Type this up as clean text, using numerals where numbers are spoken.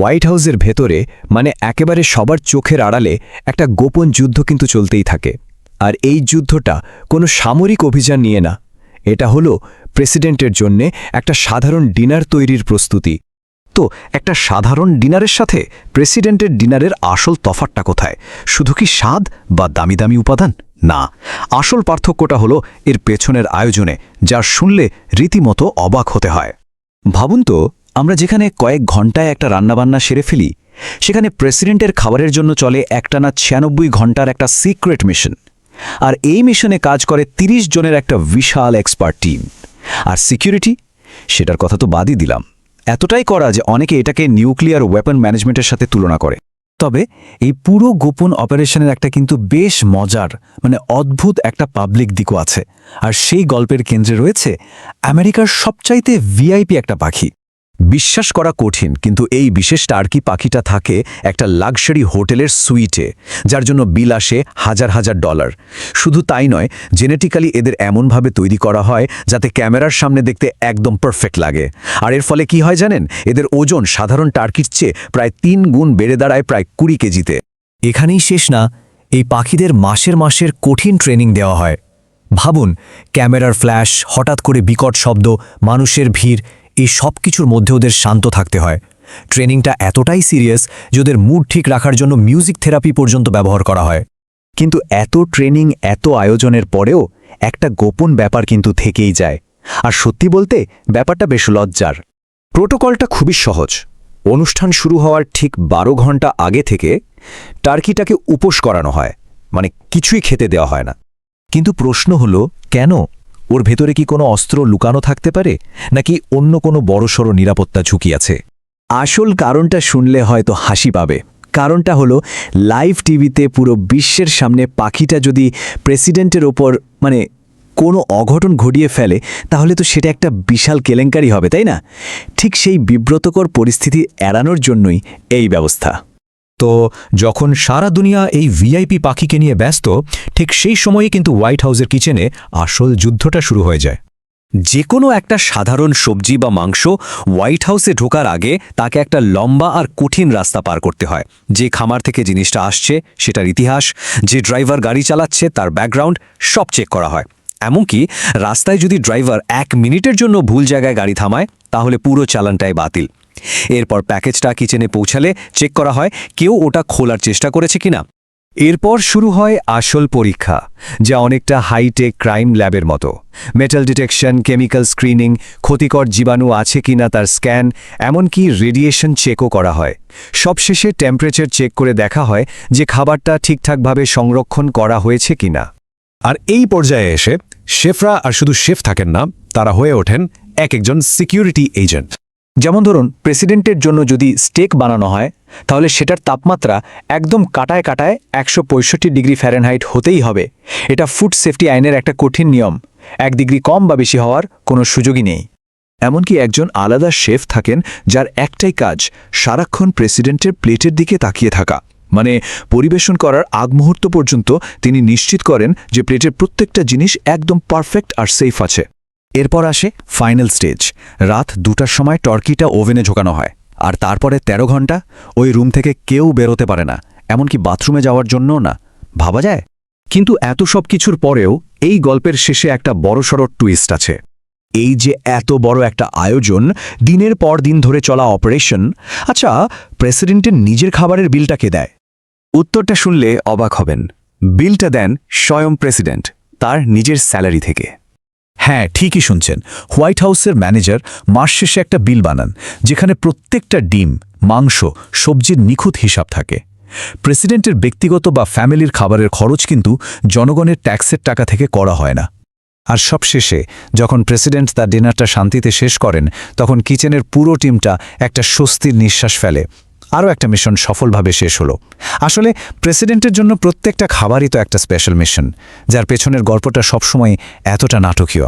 White হাউসের ভেতরে মানে একেবারে সবার চোখের আড়ালে একটা গোপন যুদ্ধ কিন্তু চলতেই থাকে। আর এই যুদ্ধটা কোনো সামরিক অভিযান নিয়ে না, এটা হলো প্রেসিডেন্টের জন্যে একটা সাধারণ ডিনার তৈরির প্রস্তুতি। তো একটা সাধারণ ডিনারের সাথে প্রেসিডেন্টের ডিনারের আসল তফাৎটা কোথায়? শুধু কি স্বাদ বা দামি দামি উপাদান? না, আসল পার্থক্যটা হলো এর পেছনের আয়োজনে, যা শুনলে রীতিমতো অবাক হতে হয়। ভাবুন তো, আমরা যেখানে কয়েক ঘন্টায় একটা রান্নাবান্না সেরে ফেলি, সেখানে প্রেসিডেন্টের খাবারের জন্য চলে একটানা 96 ঘন্টার একটা সিক্রেট মিশন। আর এই মিশনে কাজ করে 30 জনের একটা বিশাল এক্সপার্ট টিম। আর সিকিউরিটি, সেটার কথা তো বাদই দিলাম। এতটাই করা যে অনেকে এটাকে নিউক্লিয়ার ওয়েপন ম্যানেজমেন্টের সাথে তুলনা করে। তবে এই পুরো গোপন অপারেশনের একটা কিন্তু বেশ মজার অদ্ভুত একটা পাবলিক দিকও আছে। আর সেই গল্পের কেন্দ্রে রয়েছে আমেরিকার সবচাইতে ভিআইপি একটা পাখি। বিশ্বাস করা কঠিন, কিন্তু এই বিশেষ টার্কি পাখিটা থাকে একটা লাক্সারি হোটেলের সুইটে, যার জন্য বিল আসে হাজার হাজার ডলার। শুধু তাই নয়, জেনেটিক্যালি এদের এমনভাবে তৈরি করা হয় যাতে ক্যামেরার সামনে দেখতে একদম পারফেক্ট লাগে। আর এর ফলে কি হয় জানেন? এদের ওজন সাধারণ টার্কির চেয়ে প্রায় 3 গুণ বেড়ে দাঁড়ায় প্রায় 20 কেজিতে। এখানেই শেষ না, এই পাখিদের মাসের কঠিন ট্রেনিং দেওয়া হয়। ভাবুন, ক্যামেরার ফ্ল্যাশ, হঠাৎ করে বিকট শব্দ, মানুষের ভিড়, এই সব কিছুর মধ্যে ওদের শান্ত থাকতে হয়। ট্রেনিংটা এতটাই সিরিয়াস যে ওদের মুড ঠিক রাখার জন্য মিউজিক থেরাপি পর্যন্ত ব্যবহার করা হয়। কিন্তু এত ট্রেনিং, এত আয়োজনের পরেও একটা গোপন ব্যাপার কিন্তু থেকেই যায়। আর সত্যি বলতে ব্যাপারটা বেশ লজ্জার। প্রোটোকলটা খুবই সহজ। অনুষ্ঠান শুরু হওয়ার ঠিক 12 ঘন্টা আগে থেকে টার্কিটাকে উপোস করানো হয়, কিছুই খেতে দেওয়া হয় না। কিন্তু প্রশ্ন হলো, কেন? ওর ভেতরে কি কোনো অস্ত্র লুকানো থাকতে পারে, নাকি অন্য কোনো বড়সড় নিরাপত্তা ঝুঁকি আছে? আসল কারণটা শুনলে হয়তো হাসি পাবে। কারণটা হলো, লাইভ টিভিতে পুরো বিশ্বের সামনে পাখিটা যদি প্রেসিডেন্টের ওপর কোনো অঘটন ঘটিয়ে ফেলে, তাহলে তো সেটা একটা বিশাল কেলেঙ্কারি হবে, তাই না? ঠিক সেই বিব্রতকর পরিস্থিতি এড়ানোর জন্যই এই ব্যবস্থা। তো যখন সারা দুনিয়া এই ভিআইপি পাখিকে নিয়ে ব্যস্ত, ঠিক সেই সময়ে কিন্তু হোয়াইট হাউসের কিচেনে আসল যুদ্ধটা শুরু হয়ে যায়। যে কোনো একটা সাধারণ সবজি বা মাংস হোয়াইট হাউসে ঢোকার আগে তাকে একটা লম্বা আর কঠিন রাস্তা পার করতে হয়। যে খামার থেকে জিনিসটা আসছে সেটার ইতিহাস, যে ড্রাইভার গাড়ি চালাচ্ছে তার ব্যাকগ্রাউন্ড সব চেক করা হয়। এমনকি রাস্তায় যদি ড্রাইভার 1 মিনিটের জন্য ভুল জায়গায় গাড়ি থামায়, তাহলে পুরো চালানটাই বাতিল। এরপর প্যাকেজটা কিচেনে পৌঁছালে চেক করা হয় কেউ ওটা খোলার চেষ্টা করেছে কিনা। এরপর শুরু হয় আসল পরীক্ষা, যা অনেকটা হাইটেক ক্রাইম ল্যাবের মতো। মেটাল ডিটেকশন, কেমিক্যাল স্ক্রিনিং, ক্ষতিকর জীবাণু আছে কিনা তার স্ক্যান, এমনকি রেডিয়েশন চেকও করা হয়। সবশেষে টেম্পারেচার চেক করে দেখা হয় যে খাবারটা ঠিকঠাকভাবে সংরক্ষণ করা হয়েছে কিনা। আর এই পর্যায়ে এসে শেফরা আর শুধু শেফ থাকেন না, তারা হয়ে ওঠেন একজন সিকিউরিটি এজেন্ট। যেমন ধরুন, প্রেসিডেন্টের জন্য যদি স্টেক বানানো হয়, তাহলে সেটার তাপমাত্রা একদম কাটায় 165 ডিগ্রি ফ্যারেনহাইট হতেই হবে। এটা ফুড সেফটি আইনের একটা কঠিন নিয়ম। 1 ডিগ্রি কম বা বেশি হওয়ার কোনো সুযোগই নেই। এমনকি একজন আলাদা শেফ থাকেন যার একটাই কাজ সারাক্ষণ প্রেসিডেন্টের প্লেটের দিকে তাকিয়ে থাকা। পরিবেশন করার আগ মুহূর্ত পর্যন্ত তিনি নিশ্চিত করেন যে প্লেটের প্রত্যেকটা জিনিস একদম পারফেক্ট আর সেফ আছে। এরপর আসে ফাইনাল স্টেজ। রাত 2টার সময় টার্কিটা ওভেনে ঝোকানো হয়। আর তারপরে 13 ঘন্টা ওই রুম থেকে কেউ বেরোতে পারে না, এমনকি বাথরুমে যাওয়ার জন্যও না। ভাবা যায়? কিন্তু এত সব কিছুর পরেও এই গল্পের শেষে একটা বড়সড় টুইস্ট আছে। এই যে এত বড় একটা আয়োজন, দিনের পর দিন ধরে চলা অপারেশন, আচ্ছা, প্রেসিডেন্টের নিজের খাবারের বিলটা কে দেয়? উত্তরটা শুনলে অবাক হবেন। বিলটা দেন স্বয়ং প্রেসিডেন্ট, তার নিজের স্যালারি থেকে। হ্যাঁ, ঠিকই শুনছেন। হোয়াইট হাউসের ম্যানেজার মাস শেষে একটা বিল বানান, যেখানে প্রত্যেকটা ডিম, মাংস, সবজির নিখুঁত হিসাব থাকে। প্রেসিডেন্টের ব্যক্তিগত বা ফ্যামিলির খাবারের খরচ কিন্তু জনগণের ট্যাক্সের টাকা থেকে করা হয় না। আর সবশেষে যখন প্রেসিডেন্ট তার ডিনারটা শান্তিতে শেষ করেন, তখন কিচেনের পুরো টিমটা একটা স্বস্তির নিঃশ্বাস ফেলে। আরও একটা মিশন সফলভাবে শেষ হলো। আসলে প্রেসিডেন্টের জন্য প্রত্যেকটা খাবারই তো একটা স্পেশাল মিশন, যার পেছনের গল্পটা সবসময় এতটা নাটকীয়।